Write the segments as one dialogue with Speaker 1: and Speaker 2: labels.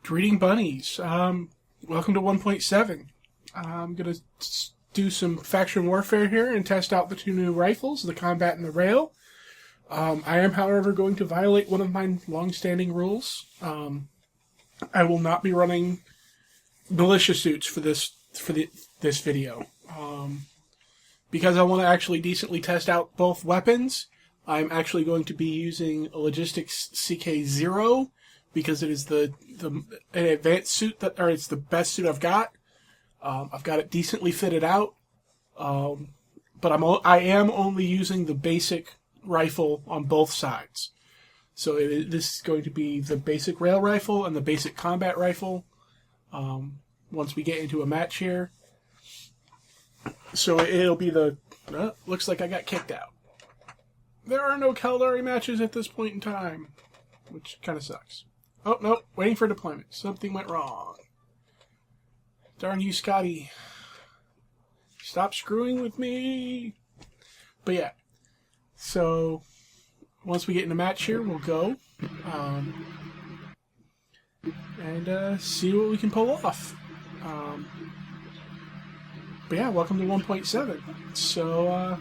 Speaker 1: Greeting bunnies. Welcome to 1.7. I'm going to do some faction warfare here and test out the two new rifles, the combat and the rail. I am, however, going to violate one of my long-standing rules. I will not be running militia suits for this video. Because I want to actually decently test out both weapons, I'm actually going to be using a Logistics CK0 because it is an advanced suit it's the best suit I've got. I've got it decently fitted out, but I am only using the basic rifle on both sides. So this is going to be the basic rail rifle and the basic combat rifle. Once we get into a match here. So it'll be looks like I got kicked out. There are no Caldari matches at this point in time, which kind of sucks. Oh, no, waiting for deployment. Something went wrong. Darn you, Scotty. Stop screwing with me. But yeah, so once we get in a match here, we'll go and see what we can pull off. But yeah, welcome to 1.7. So,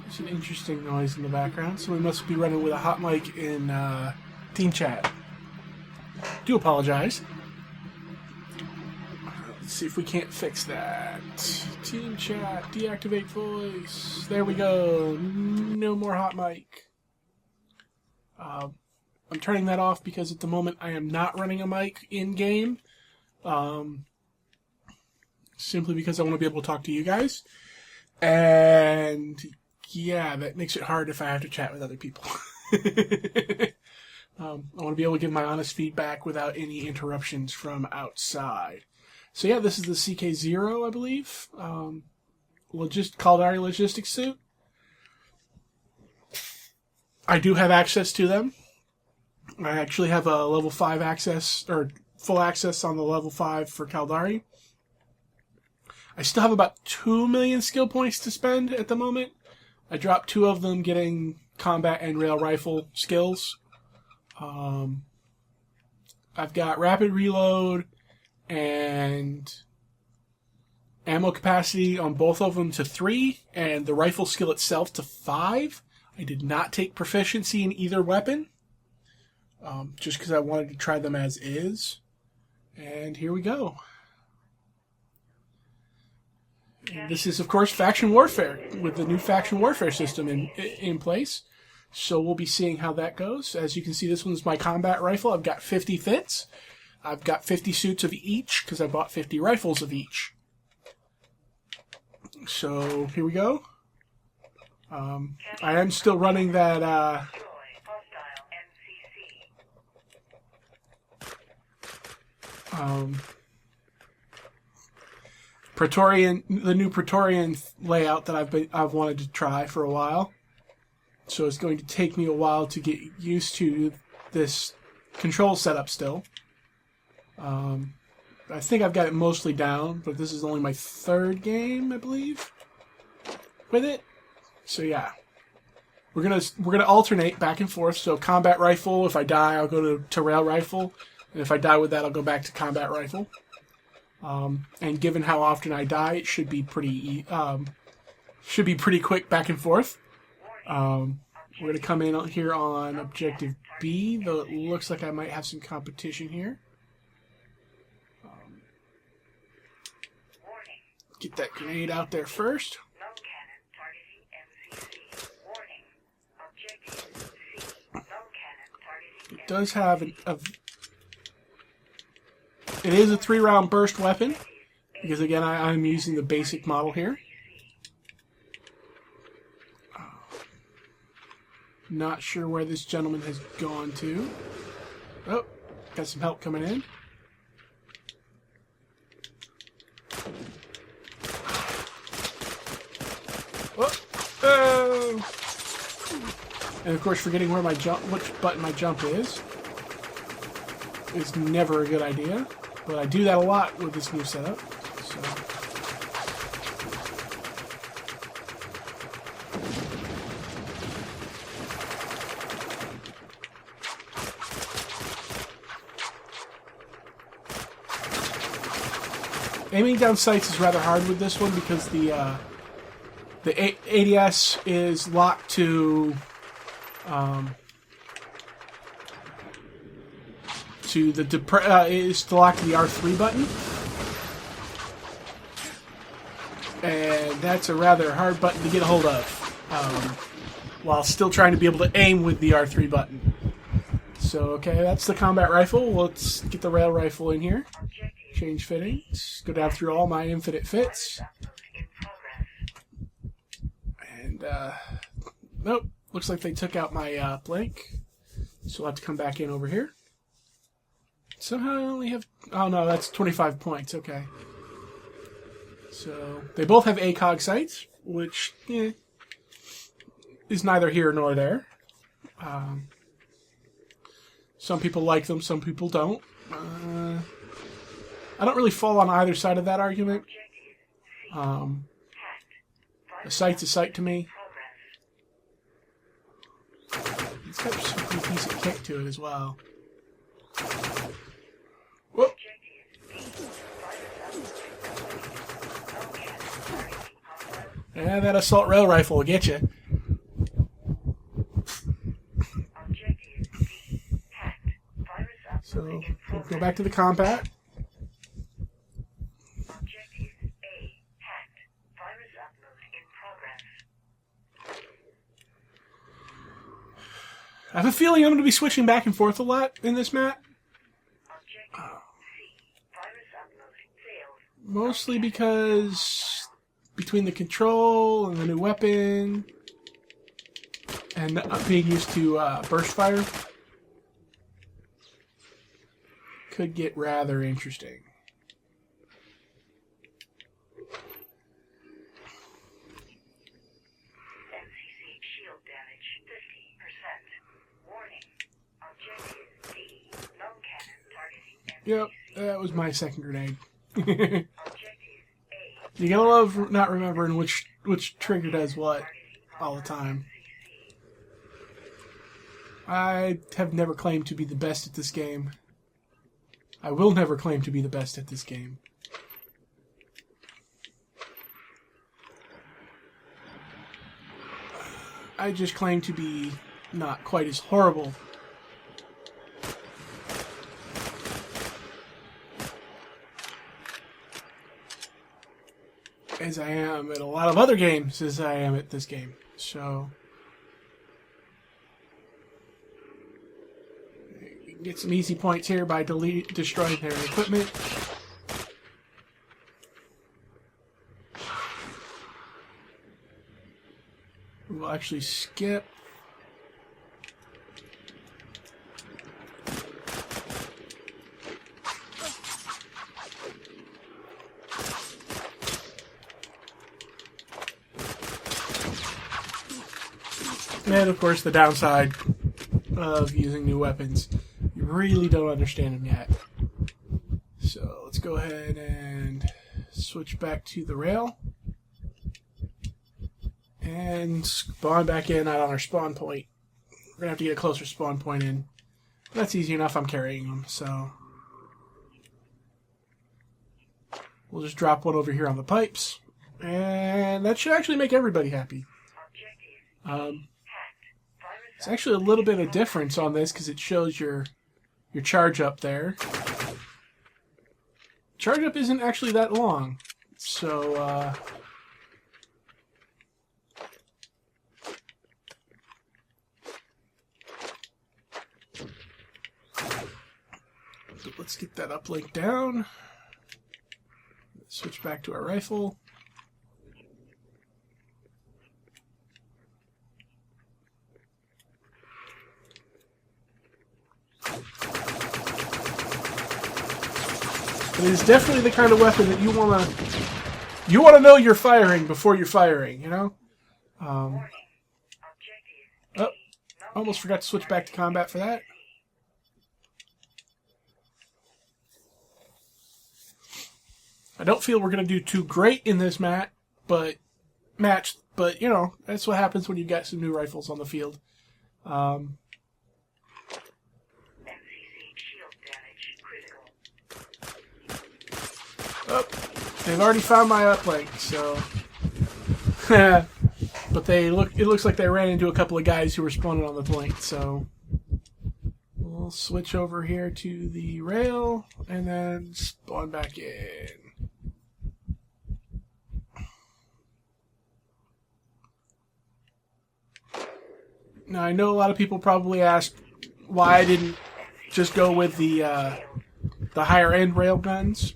Speaker 1: there's an interesting noise in the background, so we must be running with a hot mic in team chat. Do apologize. Let's see if we can't fix that. Team chat, deactivate voice. There we go. No more hot mic. I'm turning that off because at the moment I am not running a mic in-game. Simply because I want to be able to talk to you guys. And yeah, that makes it hard if I have to chat with other people. I want to be able to give my honest feedback without any interruptions from outside. So yeah, this is the CK0, I believe. Caldari Logistics suit. I do have access to them. I actually have a level 5 access, or full access on the level 5 for Caldari. I still have about 2 million skill points to spend at the moment. I dropped 2 of them getting combat and rail rifle skills. I've got rapid reload and ammo capacity on both of them to 3, and the rifle skill itself to 5. I did not take proficiency in either weapon, just because I wanted to try them as is. And here we go. And this is, of course, Faction Warfare, with the new Faction Warfare system in place. So we'll be seeing how that goes. As you can see, this one's my combat rifle. I've got 50 fits. I've got 50 suits of each, because I bought 50 rifles of each. So, here we go. I am still running that, the new Praetorian layout that I've wanted to try for a while. So it's going to take me a while to get used to this control setup still. I think I've got it mostly down, but this is only my 3rd game, I believe, with it. So yeah, we're gonna alternate back and forth. So combat rifle, if I die, I'll go to rail rifle, and if I die with that, I'll go back to combat rifle. And given how often I die, it should be pretty quick back and forth. We're going to come in here on Objective B, though it looks like I might have some competition here. Get that grenade out there first. It does have it is a 3-round burst weapon, because again, I'm using the basic model here. Not sure where this gentleman has gone to. Oh, got some help coming in. Oh. And of course, forgetting where which button my jump is never a good idea. But I do that a lot with this new setup. So. Aiming down sights is rather hard with this one because the ADS is locked to is locked to the R3 button, and that's a rather hard button to get a hold of, while still trying to be able to aim with the R3 button. So, okay, that's the combat rifle. Let's get the rail rifle in here. Change fittings. Go down through all my infinite fits. And, nope. Looks like they took out my blank. So I'll have to come back in over here. Somehow I only have... Oh, no, that's 25 points. Okay. So, they both have ACOG sights, which, is neither here nor there. Some people like them, some people don't. I don't really fall on either side of that argument. A sight's a sight to me. It's got some pretty decent kick to it as well. Whoop. Yeah, that assault rail rifle will get you. So, we'll go back to the combat. I have a feeling I'm going to be switching back and forth a lot in this map. Mostly because between the control and the new weapon and being used to burst fire could get rather interesting. Yep, that was my second grenade. You gotta love not remembering which trigger does what all the time. I have never claimed to be the best at this game. I will never claim to be the best at this game. I just claim to be not quite as horrible as I am at a lot of other games as I am at this game. So, you can get some easy points here by destroying their equipment. We'll actually skip. And of course the downside of using new weapons. You really don't understand them yet. So let's go ahead and switch back to the rail. And spawn back in out on our spawn point. We're going to have to get a closer spawn point in. That's easy enough, I'm carrying them, so... We'll just drop one over here on the pipes. And that should actually make everybody happy. It's actually a little bit of difference on this because it shows your charge up there. Charge up isn't actually that long, so let's get that uplink down. Switch back to our rifle. It is definitely the kind of weapon that you want to know you're firing before you're firing, you know? Oh, almost forgot to switch back to combat for that. I don't feel we're going to do too great in this match, but you know, that's what happens when you got some new rifles on the field. Oh, They've already found my uplink, so. But it looks like they ran into a couple of guys who were spawning on the point, so. We'll switch over here to the rail and then spawn back in. Now, I know a lot of people probably asked why I didn't just go with the higher end rail guns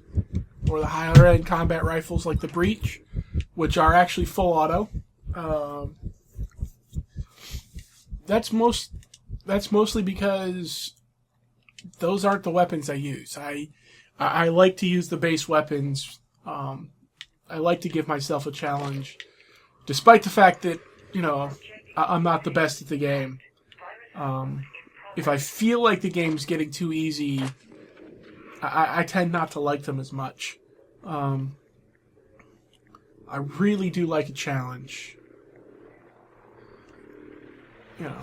Speaker 1: or the higher end combat rifles like the Breach, which are actually full auto. That's mostly because those aren't the weapons I use. I like to use the base weapons. I like to give myself a challenge, despite the fact that, you know, I'm not the best at the game. If I feel like the game's getting too easy, I tend not to like them as much. I really do like a challenge. You know,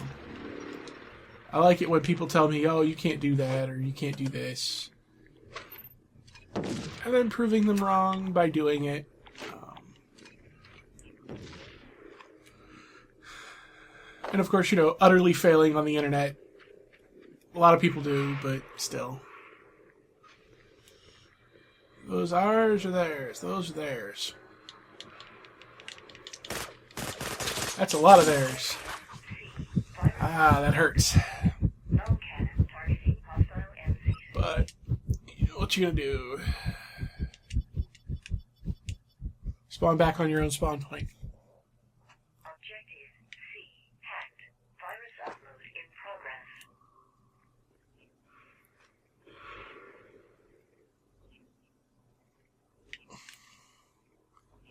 Speaker 1: I like it when people tell me, oh, you can't do that, or you can't do this. And then proving them wrong by doing it. And of course, you know, utterly failing on the internet. A lot of people do, but still. Those ours or theirs? Those are theirs. That's a lot of theirs. Ah, that hurts. But, you know, what you gonna do? Spawn back on your own spawn point.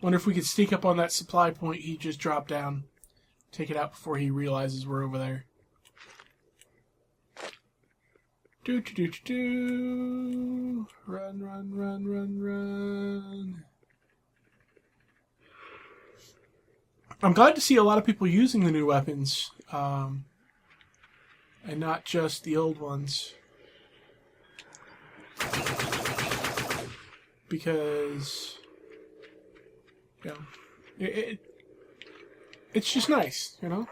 Speaker 1: Wonder if we could sneak up on that supply point he just dropped down. Take it out before he realizes we're over there. Do. Run, run, run, run, run. I'm glad to see a lot of people using the new weapons. And not just the old ones. Because, you know, it's just nice, you know?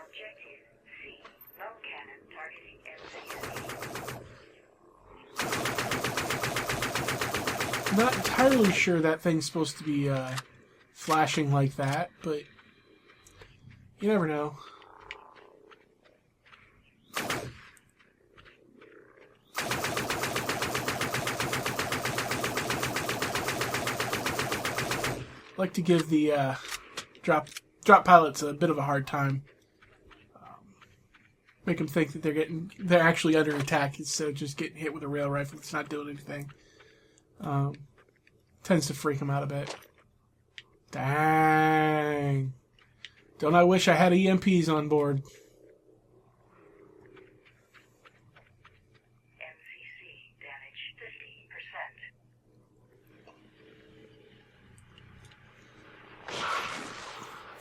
Speaker 1: I'm not entirely sure that thing's supposed to be flashing like that, but you never know. I like to give the drop pilots a bit of a hard time. Make them think that they're actually under attack instead of just getting hit with a rail rifle that's not doing anything. Tends to freak them out a bit. Dang. Don't I wish I had EMPs on board.
Speaker 2: MCC damage 50%.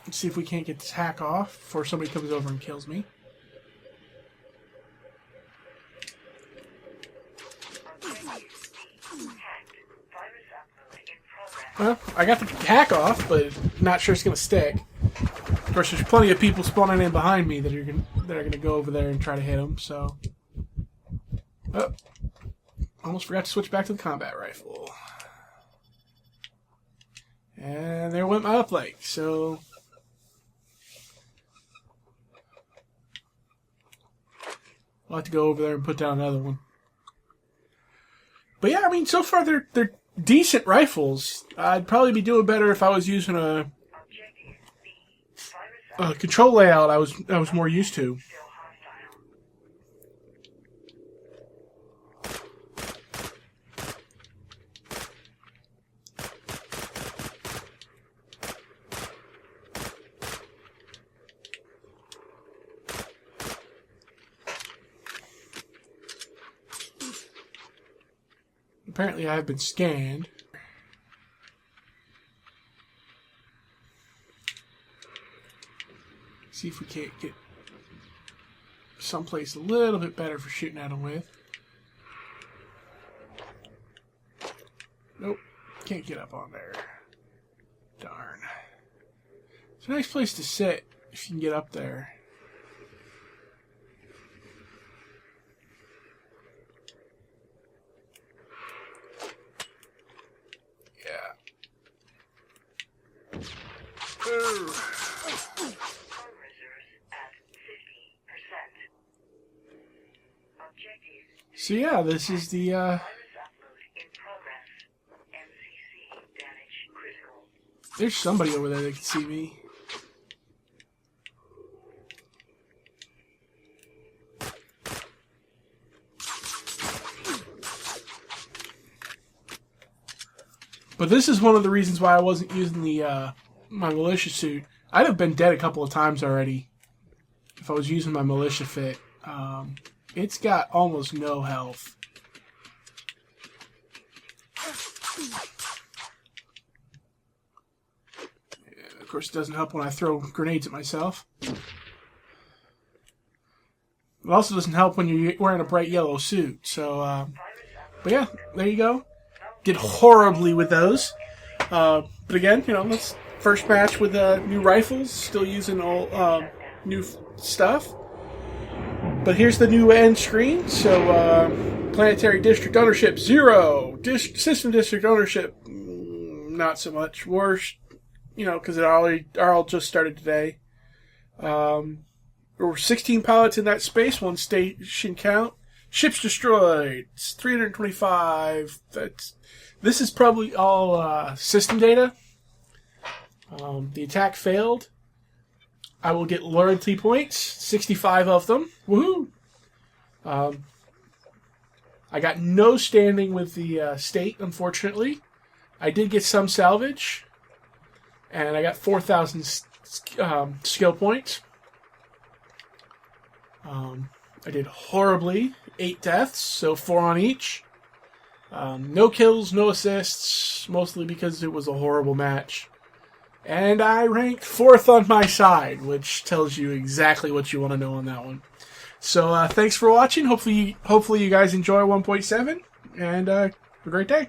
Speaker 1: Let's see if we can't get this hack off before somebody comes over and kills me. Well, I got the hack off, but not sure it's going to stick. Of course, there's plenty of people spawning in behind me that are going to go over there and try to hit them, so... Oh, almost forgot to switch back to the combat rifle. And there went my uplink, so... I'll have to go over there and put down another one. But yeah, I mean, so far they're decent rifles. I'd probably be doing better if I was using a control layout I was more used to. Apparently I have been scanned. See if we can't get someplace a little bit better for shooting at them with. Nope, can't get up on there. Darn. It's a nice place to sit if you can get up there. Yeah. Ooh. So yeah, this is the there's somebody over there that can see me. But this is one of the reasons why I wasn't using the my militia suit. I'd have been dead a couple of times already if I was using my militia fit. It's got almost no health. Yeah, of course, it doesn't help when I throw grenades at myself. It also doesn't help when you're wearing a bright yellow suit. So, but yeah, there you go. Did horribly with those. But again, you know, let's first match with new rifles. Still using all new stuff. But here's the new end screen. So, planetary district ownership 0. System district ownership not so much. Worse, you know, because it all just started today. There were 16 pilots in that space. 1 station count. Ships destroyed. It's 325. This is probably all system data. The attack failed. I will get loyalty points, 65 of them. Woohoo! I got no standing with the state, unfortunately. I did get some salvage, and I got 4,000 skill points. I did horribly, 8 deaths, so 4 on each. No kills, no assists, mostly because it was a horrible match. And I ranked 4th on my side, which tells you exactly what you want to know on that one. So thanks for watching. Hopefully you guys enjoy 1.7, and have a great day.